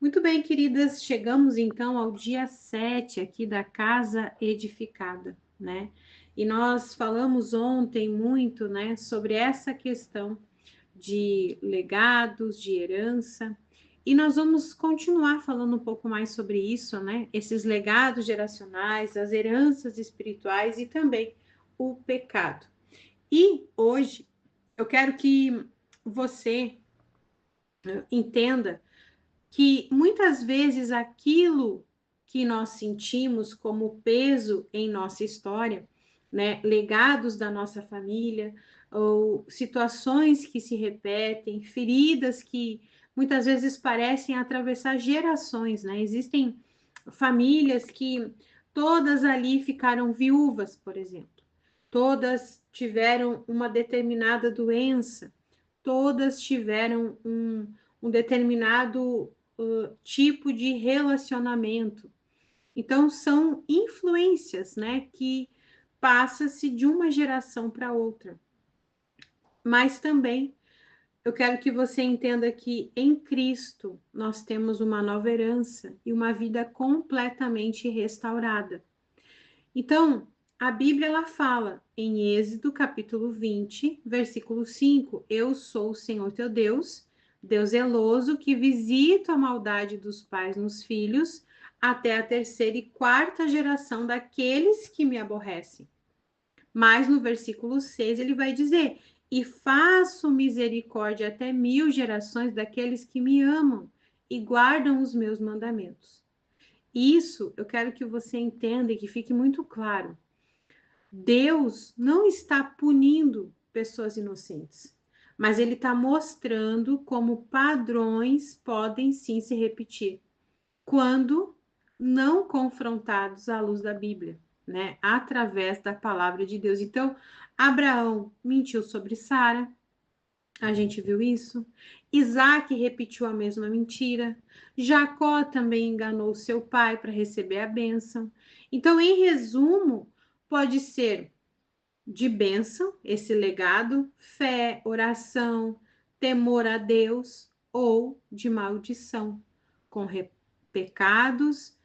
Muito bem, queridas, chegamos então ao dia 7 aqui da Casa Edificada, né? E nós falamos ontem muito, né, sobre essa questão de legados, de herança, e nós vamos continuar falando um pouco mais sobre isso, né? Esses legados geracionais, as heranças espirituais e também o pecado. E hoje eu quero que você entenda que muitas vezes aquilo que nós sentimos como peso em nossa história, né, legados da nossa família, ou situações que se repetem, feridas que muitas vezes parecem atravessar gerações, né? Existem famílias que todas ali ficaram viúvas, por exemplo. Todas tiveram uma determinada doença, todas tiveram um determinado tipo de relacionamento. Então, são influências, né, que passa-se de uma geração para outra. Mas também eu quero que você entenda que em Cristo nós temos uma nova herança e uma vida completamente restaurada. Então, a Bíblia ela fala em Êxodo capítulo 20, versículo 5: Eu sou o Senhor teu Deus, Deus zeloso, que visita a maldade dos pais nos filhos, até a terceira e quarta geração daqueles que me aborrecem. Mas no versículo 6 ele vai dizer: E faço misericórdia até 1000 gerações daqueles que me amam e guardam os meus mandamentos. Isso eu quero que você entenda e que fique muito claro. Deus não está punindo pessoas inocentes, mas ele está mostrando como padrões podem sim se repetir quando não confrontados à luz da Bíblia, né? Através da palavra de Deus. Então, Abraão mentiu sobre Sara, a gente viu isso. Isaac repetiu a mesma mentira. Jacó também enganou seu pai para receber a bênção. Então, em resumo, pode ser de bênção, esse legado, fé, oração, temor a Deus, ou de maldição, com pecados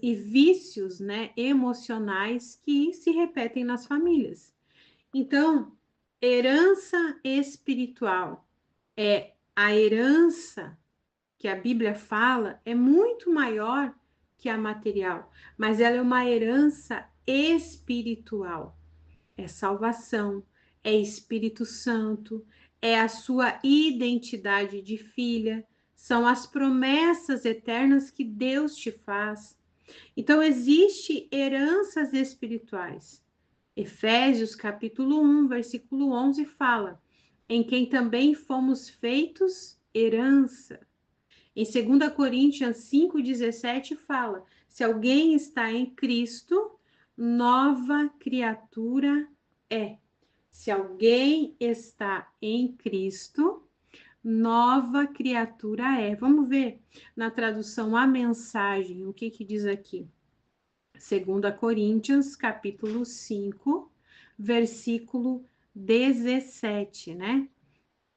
e vícios, né, emocionais que se repetem nas famílias. Então, herança espiritual é a herança que a Bíblia fala é muito maior que a material, mas ela é uma herança espiritual. É salvação, é Espírito Santo, é a sua identidade de filha, são as promessas eternas que Deus te faz. Então, existe heranças espirituais. Efésios capítulo 1, versículo 11 fala: em quem também fomos feitos herança. Em 2 Coríntios 5,17 fala: se alguém está em Cristo, nova criatura é. Se alguém está em Cristo, nova criatura é. Vamos ver na tradução a mensagem, o que diz aqui. 2 Coríntios, capítulo 5, versículo 17, né?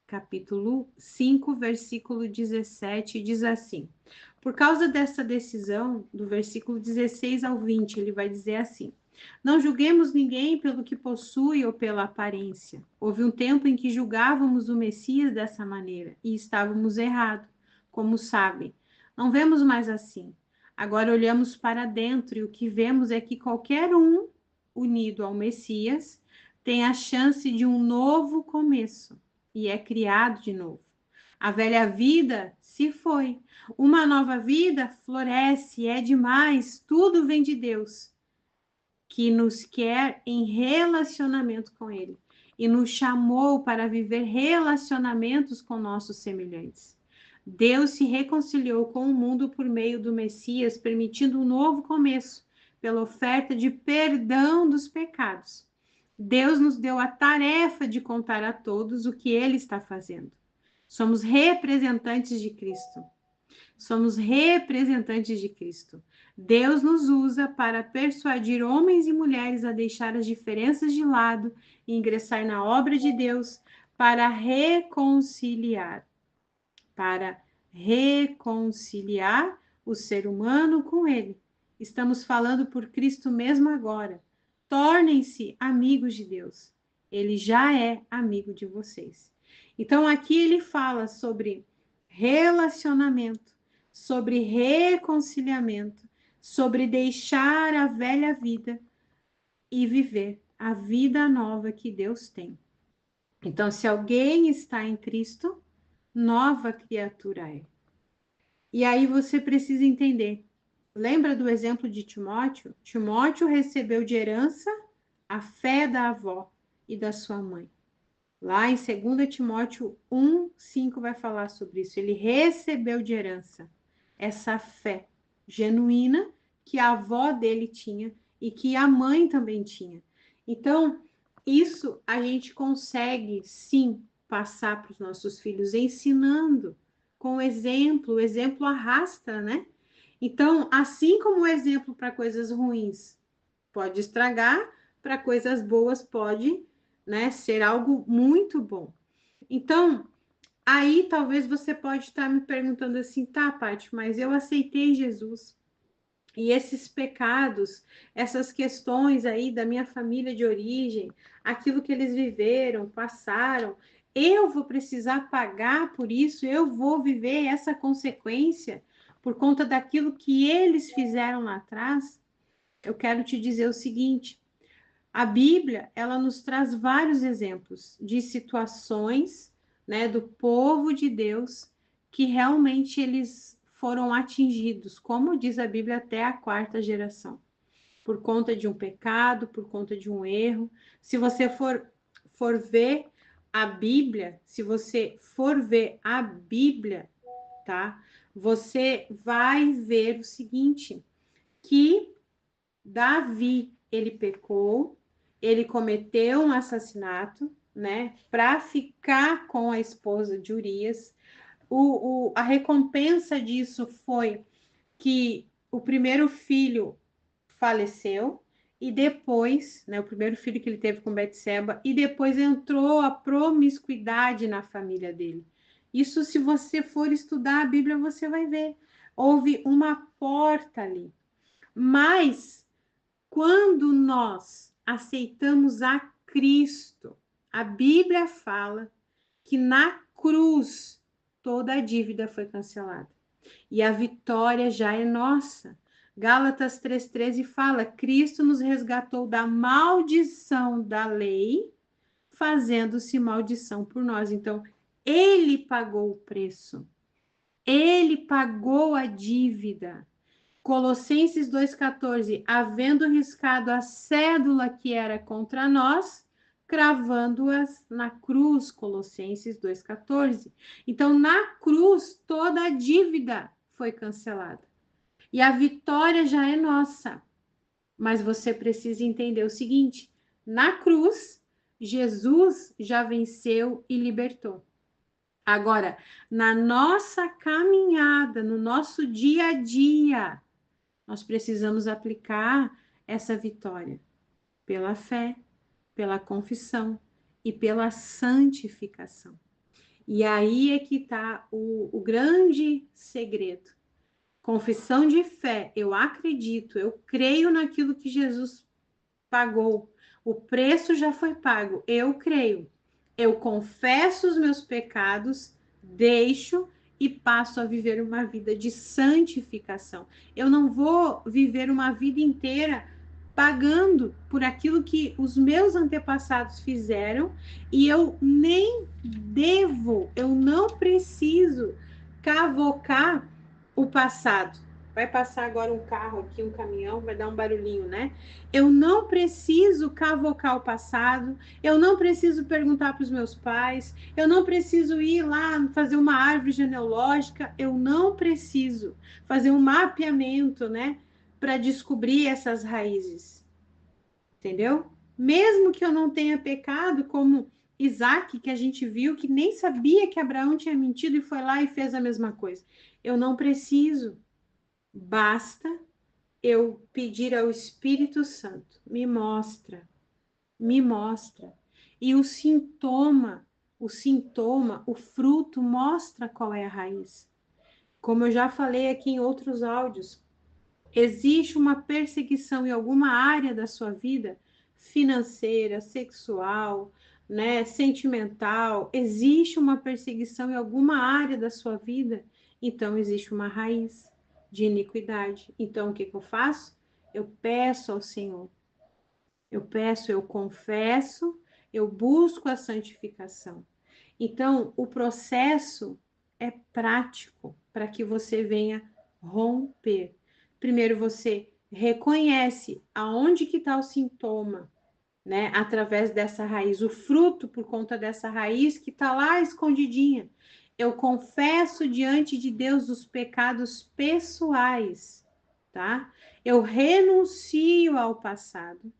Capítulo 5, versículo 17, diz assim: por causa dessa decisão, do versículo 16 ao 20, ele vai dizer assim: não julguemos ninguém pelo que possui ou pela aparência. Houve um tempo em que julgávamos o Messias dessa maneira e estávamos errados, como sabem. Não vemos mais assim. Agora olhamos para dentro e o que vemos é que qualquer um unido ao Messias tem a chance de um novo começo e é criado de novo. A velha vida se foi. Uma nova vida floresce, é demais, tudo vem de Deus, que nos quer em relacionamento com Ele e nos chamou para viver relacionamentos com nossos semelhantes. Deus se reconciliou com o mundo por meio do Messias, permitindo um novo começo, pela oferta de perdão dos pecados. Deus nos deu a tarefa de contar a todos o que Ele está fazendo. Somos representantes de Cristo. Somos representantes de Cristo. Deus nos usa para persuadir homens e mulheres a deixar as diferenças de lado e ingressar na obra de Deus para reconciliar, para reconciliar o ser humano com ele. Estamos falando por Cristo mesmo agora. Tornem-se amigos de Deus. Ele já é amigo de vocês. Então, aqui ele fala sobre relacionamento, sobre reconciliamento, sobre deixar a velha vida e viver a vida nova que Deus tem. Então, se alguém está em Cristo, nova criatura é. E aí você precisa entender. Lembra do exemplo de Timóteo? Timóteo recebeu de herança a fé da avó e da sua mãe. Lá em 2 Timóteo 1:5 vai falar sobre isso. Ele recebeu de herança essa fé genuína que a avó dele tinha e que a mãe também tinha. Então, isso a gente consegue sim passar para os nossos filhos, ensinando com o exemplo arrasta, né? Então, assim como o exemplo para coisas ruins pode estragar, para coisas boas pode, né, ser algo muito bom. Então, aí talvez você pode estar me perguntando assim, tá, Paty, mas eu aceitei Jesus. E esses pecados, essas questões aí da minha família de origem, aquilo que eles viveram, passaram, eu vou precisar pagar por isso, eu vou viver essa consequência por conta daquilo que eles fizeram lá atrás? Eu quero te dizer o seguinte: a Bíblia, ela nos traz vários exemplos de situações, né, do povo de Deus que realmente eles foram atingidos, como diz a Bíblia, até a quarta geração, por conta de um pecado, por conta de um erro. Se você for ver a Bíblia, se você for ver a Bíblia, tá? Você vai ver o seguinte, que Davi, ele pecou, ele cometeu um assassinato, né, para ficar com a esposa de Urias. A recompensa disso foi que o primeiro filho faleceu e depois, né, o primeiro filho que ele teve com Betseba, e depois entrou a promiscuidade na família dele. Isso, se você for estudar a Bíblia, você vai ver. Houve uma porta ali. Mas quando nós aceitamos a Cristo, a Bíblia fala que na cruz toda a dívida foi cancelada e a vitória já é nossa. Gálatas 3:13 fala: Cristo nos resgatou da maldição da lei, fazendo-se maldição por nós. Então, ele pagou o preço, ele pagou a dívida. Colossenses 2,14, havendo riscado a cédula que era contra nós, cravando-as na cruz, Colossenses 2,14. Então, na cruz, toda a dívida foi cancelada. E a vitória já é nossa. Mas você precisa entender o seguinte: na cruz, Jesus já venceu e libertou. Agora, na nossa caminhada, no nosso dia a dia, nós precisamos aplicar essa vitória pela fé, pela confissão e pela santificação. E aí é que está o grande segredo. Confissão de fé, eu acredito, eu creio naquilo que Jesus pagou. O preço já foi pago, eu creio. Eu confesso os meus pecados, deixo e passo a viver uma vida de santificação. Eu não vou viver uma vida inteira pagando por aquilo que os meus antepassados fizeram e eu nem devo, eu não preciso cavocar o passado. Vai passar agora um carro aqui, um caminhão, vai dar um barulhinho, né? Eu não preciso cavocar o passado, eu não preciso perguntar para os meus pais, eu não preciso ir lá fazer uma árvore genealógica, eu não preciso fazer um mapeamento, né, para descobrir essas raízes, entendeu? Mesmo que eu não tenha pecado, como Isaac, que a gente viu que nem sabia que Abraão tinha mentido e foi lá e fez a mesma coisa. Eu não preciso, basta eu pedir ao Espírito Santo, me mostra, me mostra. E o sintoma, o fruto mostra qual é a raiz. Como eu já falei aqui em outros áudios, existe uma perseguição em alguma área da sua vida, financeira, sexual, né, sentimental, existe uma perseguição em alguma área da sua vida, então existe uma raiz de iniquidade. Então o que que eu faço? Eu peço ao Senhor. Eu confesso, eu busco a santificação. Então, o processo é prático para que você venha romper. Primeiro você reconhece aonde que está o sintoma, né? Através dessa raiz, o fruto por conta dessa raiz que está lá escondidinha. Eu confesso diante de Deus os pecados pessoais, tá? Eu renuncio ao passado.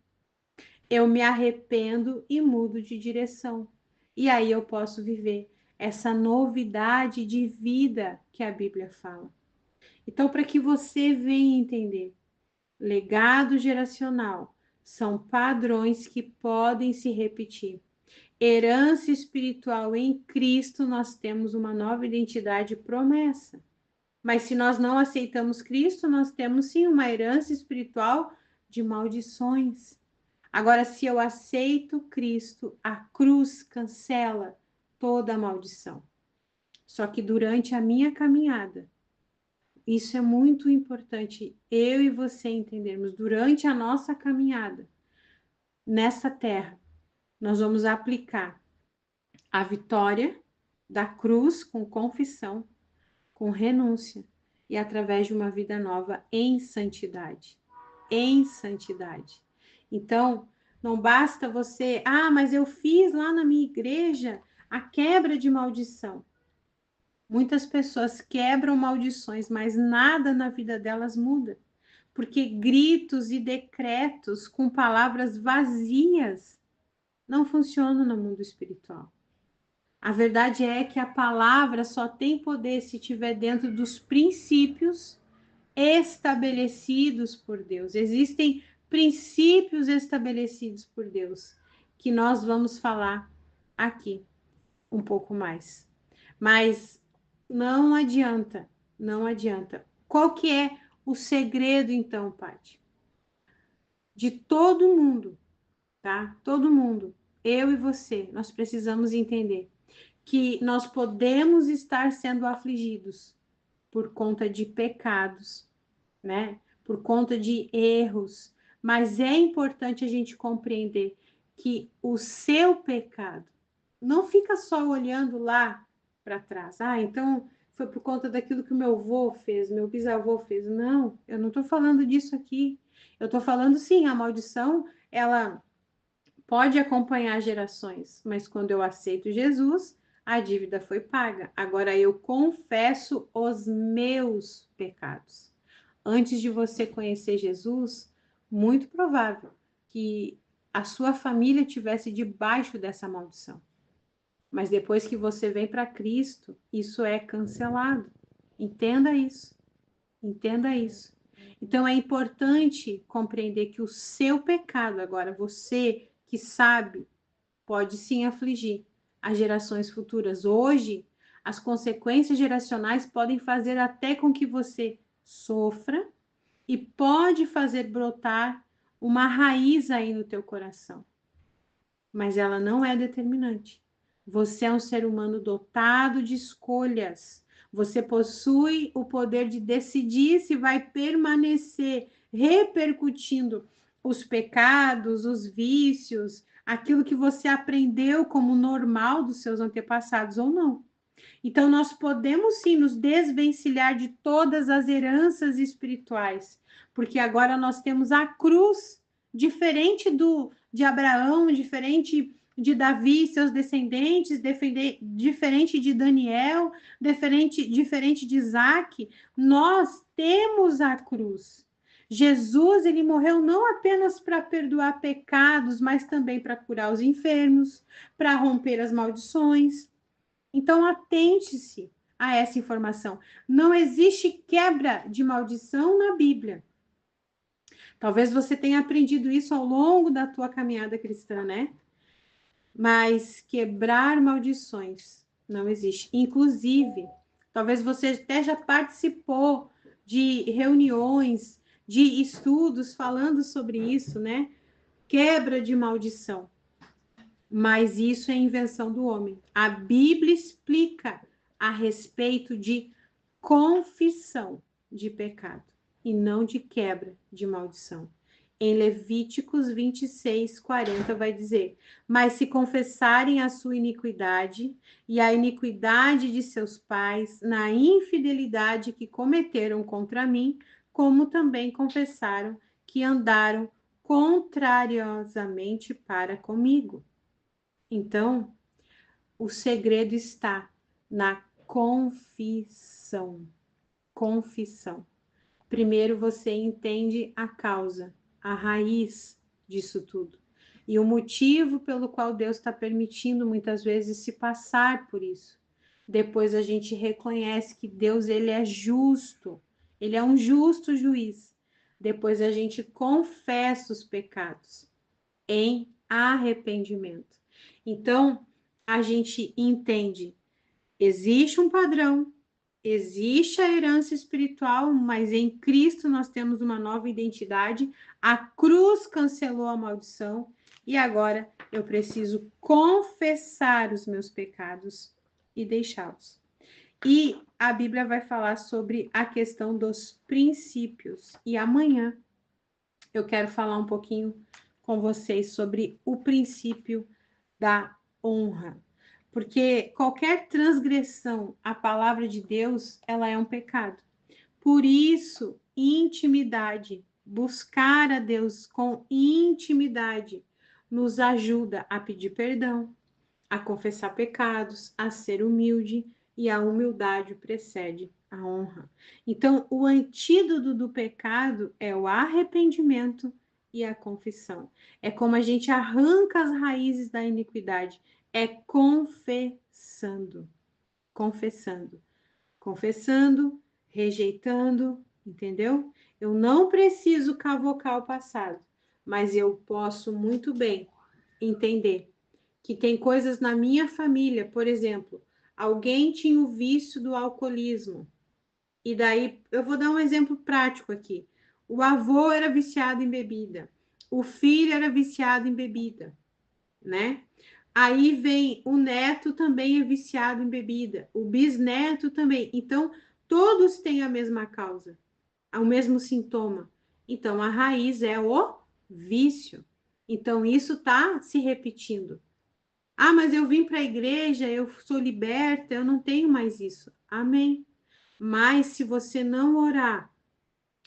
Eu me arrependo e mudo de direção. E aí eu posso viver essa novidade de vida que a Bíblia fala. Então, para que você venha entender, legado geracional são padrões que podem se repetir. Herança espiritual em Cristo, nós temos uma nova identidade e promessa. Mas se nós não aceitamos Cristo, nós temos sim uma herança espiritual de maldições. Agora, se eu aceito Cristo, a cruz cancela toda a maldição. Só que durante a minha caminhada, isso é muito importante eu e você entendermos. Durante a nossa caminhada nessa terra, nós vamos aplicar a vitória da cruz com confissão, com renúncia e através de uma vida nova em santidade. Em santidade. Então, não basta você, mas eu fiz lá na minha igreja a quebra de maldição. Muitas pessoas quebram maldições, mas nada na vida delas muda. Porque gritos e decretos com palavras vazias não funcionam no mundo espiritual. A verdade é que a palavra só tem poder se estiver dentro dos princípios estabelecidos por Deus. Existem princípios estabelecidos por Deus que nós vamos falar aqui um pouco mais. Mas não adianta, não adianta. Qual que é o segredo então, Paty? De todo mundo, tá? Todo mundo, eu e você, nós precisamos entender que nós podemos estar sendo afligidos por conta de pecados, né? Por conta de erros, mas é importante a gente compreender que o seu pecado não fica só olhando lá para trás. Então foi por conta daquilo que o meu avô fez, meu bisavô fez. Não, eu não estou falando disso aqui. Eu estou falando, sim, a maldição, ela pode acompanhar gerações, mas quando eu aceito Jesus, a dívida foi paga. Agora eu confesso os meus pecados. Antes de você conhecer Jesus, muito provável que a sua família tivesse debaixo dessa maldição. Mas depois que você vem para Cristo, isso é cancelado. Entenda isso. Entenda isso. Então é importante compreender que o seu pecado, agora você que sabe, pode sim afligir as gerações futuras. Hoje, as consequências geracionais podem fazer até com que você sofra e pode fazer brotar uma raiz aí no teu coração. Mas ela não é determinante. Você é um ser humano dotado de escolhas. Você possui o poder de decidir se vai permanecer repercutindo os pecados, os vícios, aquilo que você aprendeu como normal dos seus antepassados ou não. Então, nós podemos sim nos desvencilhar de todas as heranças espirituais, porque agora nós temos a cruz, diferente de Abraão, diferente de Davi e seus descendentes, diferente de Daniel, diferente de Isaac, nós temos a cruz. Jesus, ele morreu não apenas para perdoar pecados, mas também para curar os enfermos, para romper as maldições. Então, atente-se a essa informação. Não existe quebra de maldição na Bíblia. Talvez você tenha aprendido isso ao longo da tua caminhada cristã, né? Mas quebrar maldições não existe. Inclusive, Talvez você até já participou de reuniões, de estudos falando sobre isso, né? Quebra de maldição. Mas isso é invenção do homem. A Bíblia explica a respeito de confissão de pecado e não de quebra de maldição. Em Levíticos 26, 40 vai dizer: mas se confessarem a sua iniquidade e a iniquidade de seus pais na infidelidade que cometeram contra mim, como também confessaram que andaram contrariosamente para comigo. Então, o segredo está na confissão. Confissão. Primeiro você entende a causa, a raiz disso tudo. E o motivo pelo qual Deus está permitindo muitas vezes se passar por isso. Depois a gente reconhece que Deus, ele é justo. Ele é um justo juiz. Depois a gente confessa os pecados em arrependimento. Então, a gente entende, existe um padrão, existe a herança espiritual, mas em Cristo nós temos uma nova identidade. A cruz cancelou a maldição e agora eu preciso confessar os meus pecados e deixá-los. E a Bíblia vai falar sobre a questão dos princípios. E amanhã eu quero falar um pouquinho com vocês sobre o princípio da honra. Porque qualquer transgressão à palavra de Deus, ela é um pecado. Por isso, intimidade, buscar a Deus com intimidade, nos ajuda a pedir perdão, a confessar pecados, a ser humilde, e a humildade precede a honra. Então, o antídoto do pecado é o arrependimento e a confissão. É como a gente arranca as raízes da iniquidade, é confessando, confessando, confessando, rejeitando, entendeu? Eu não preciso cavocar o passado, mas eu posso muito bem entender que tem coisas na minha família, por exemplo, alguém tinha o vício do alcoolismo, e daí eu vou dar um exemplo prático aqui. O avô era viciado em bebida, o filho era viciado em bebida, né? Aí vem o neto também é viciado em bebida, o bisneto também. Então, todos têm a mesma causa, o mesmo sintoma. Então, a raiz é o vício. Então, isso está se repetindo. Ah, mas eu vim para a igreja, eu sou liberta, eu não tenho mais isso. Amém. Mas se você não orar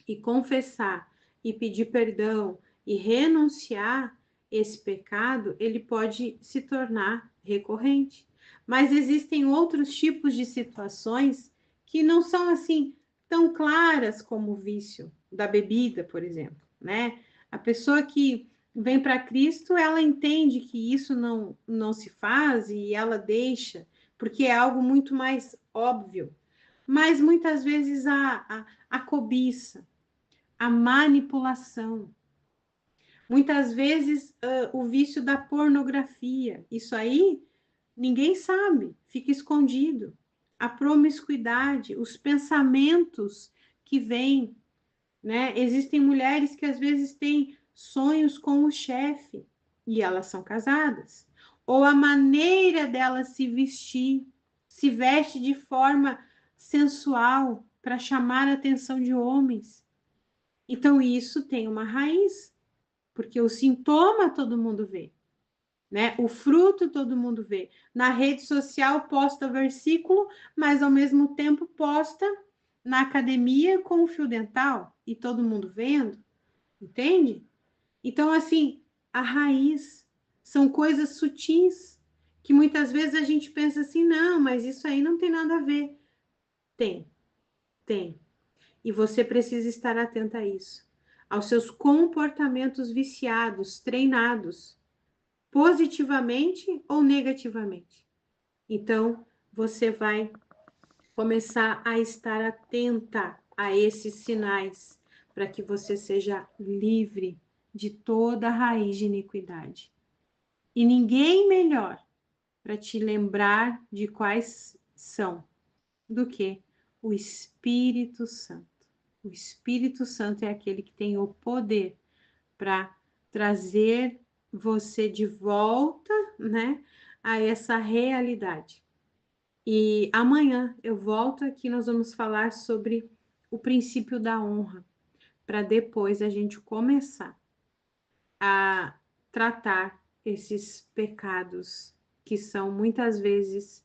e confessar e pedir perdão e renunciar esse pecado, ele pode se tornar recorrente. Mas existem outros tipos de situações que não são assim tão claras como o vício da bebida, por exemplo, né? A pessoa que vem para Cristo, ela entende que isso não se faz e ela deixa, porque é algo muito mais óbvio. Mas muitas vezes a cobiça, a manipulação, muitas vezes o vício da pornografia, isso aí ninguém sabe, fica escondido. A promiscuidade, os pensamentos que vêm, né? Existem mulheres que às vezes têm sonhos com o chefe e elas são casadas. Ou a maneira dela se vestir, se veste de forma sensual para chamar a atenção de homens. Então isso tem uma raiz, porque o sintoma todo mundo vê, né? O fruto todo mundo vê. Na rede social posta versículo, mas ao mesmo tempo posta na academia com o fio dental e todo mundo vendo, entende? Então, assim, a raiz são coisas sutis que muitas vezes a gente pensa assim, não, mas isso aí não tem nada a ver. Tem, tem. E você precisa estar atenta a isso, aos seus comportamentos viciados, treinados, positivamente ou negativamente. Então, você vai começar a estar atenta a esses sinais, para que você seja livre de toda a raiz de iniquidade. E ninguém melhor para te lembrar de quais são do que? O Espírito Santo. O Espírito Santo é aquele que tem o poder para trazer você de volta, né, a essa realidade. E amanhã eu volto aqui, nós vamos falar sobre o princípio da honra, para depois a gente começar a tratar esses pecados que são muitas vezes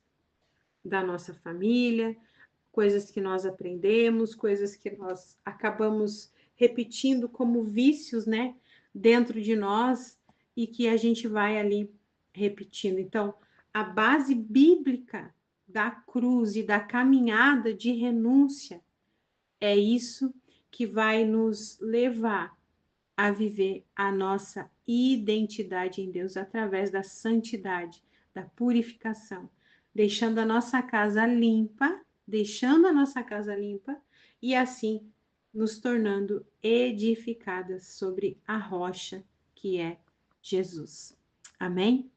da nossa família, coisas que nós aprendemos, coisas que nós acabamos repetindo como vícios, né, dentro de nós e que a gente vai ali repetindo. Então, a base bíblica da cruz e da caminhada de renúncia é isso que vai nos levar a viver a nossa identidade em Deus através da santidade, da purificação, deixando a nossa casa limpa, e assim nos tornando edificadas sobre a rocha que é Jesus. Amém?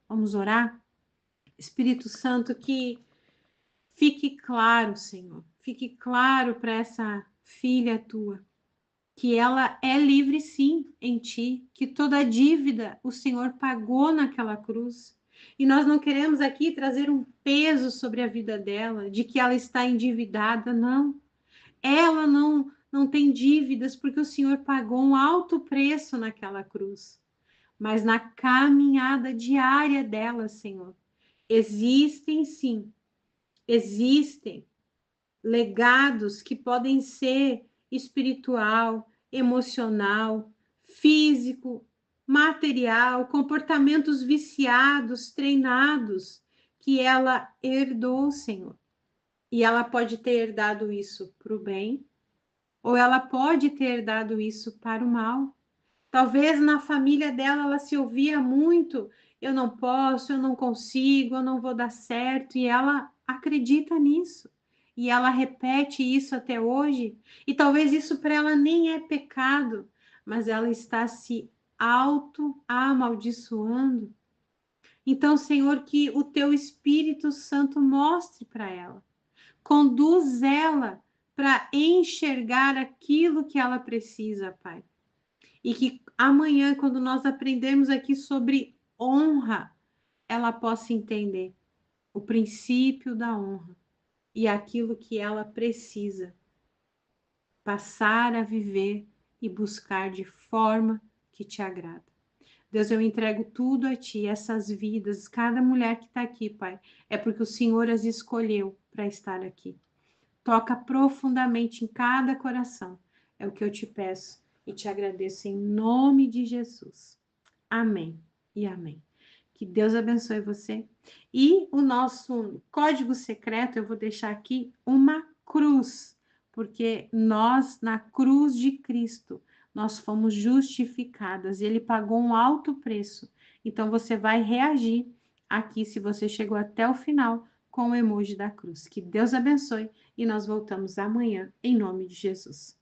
Vamos orar? Espírito Santo, que fique claro, Senhor, fique claro para essa filha tua que ela é livre sim em ti, que toda dívida o Senhor pagou naquela cruz. E nós não queremos aqui trazer um peso sobre a vida dela, de que ela está endividada, não. Ela não tem dívidas porque o Senhor pagou um alto preço naquela cruz. Mas na caminhada diária dela, Senhor, existem sim, existem legados que podem ser espiritual, emocional, físico, material, comportamentos viciados, treinados, que ela herdou, Senhor. E ela pode ter herdado isso para o bem, ou ela pode ter herdado isso para o mal. Talvez na família dela ela se ouvia muito: eu não posso, eu não consigo, eu não vou dar certo, e ela acredita nisso. E ela repete isso até hoje, e talvez isso para ela nem é pecado, mas ela está se auto-amaldiçoando. Então, Senhor, que o teu Espírito Santo mostre para ela, conduz ela para enxergar aquilo que ela precisa, Pai. E que amanhã, quando nós aprendermos aqui sobre honra, ela possa entender o princípio da honra e aquilo que ela precisa passar a viver e buscar de forma que te agrada. Deus, eu entrego tudo a ti, essas vidas, cada mulher que está aqui, Pai, é porque o Senhor as escolheu para estar aqui. Toca profundamente em cada coração, é o que eu te peço e te agradeço em nome de Jesus. Amém e amém. Que Deus abençoe você. E o nosso código secreto, eu vou deixar aqui uma cruz, porque nós, na cruz de Cristo, nós fomos justificadas. Ele pagou um alto preço. Então, você vai reagir aqui, se você chegou até o final, com o emoji da cruz. Que Deus abençoe e nós voltamos amanhã, em nome de Jesus.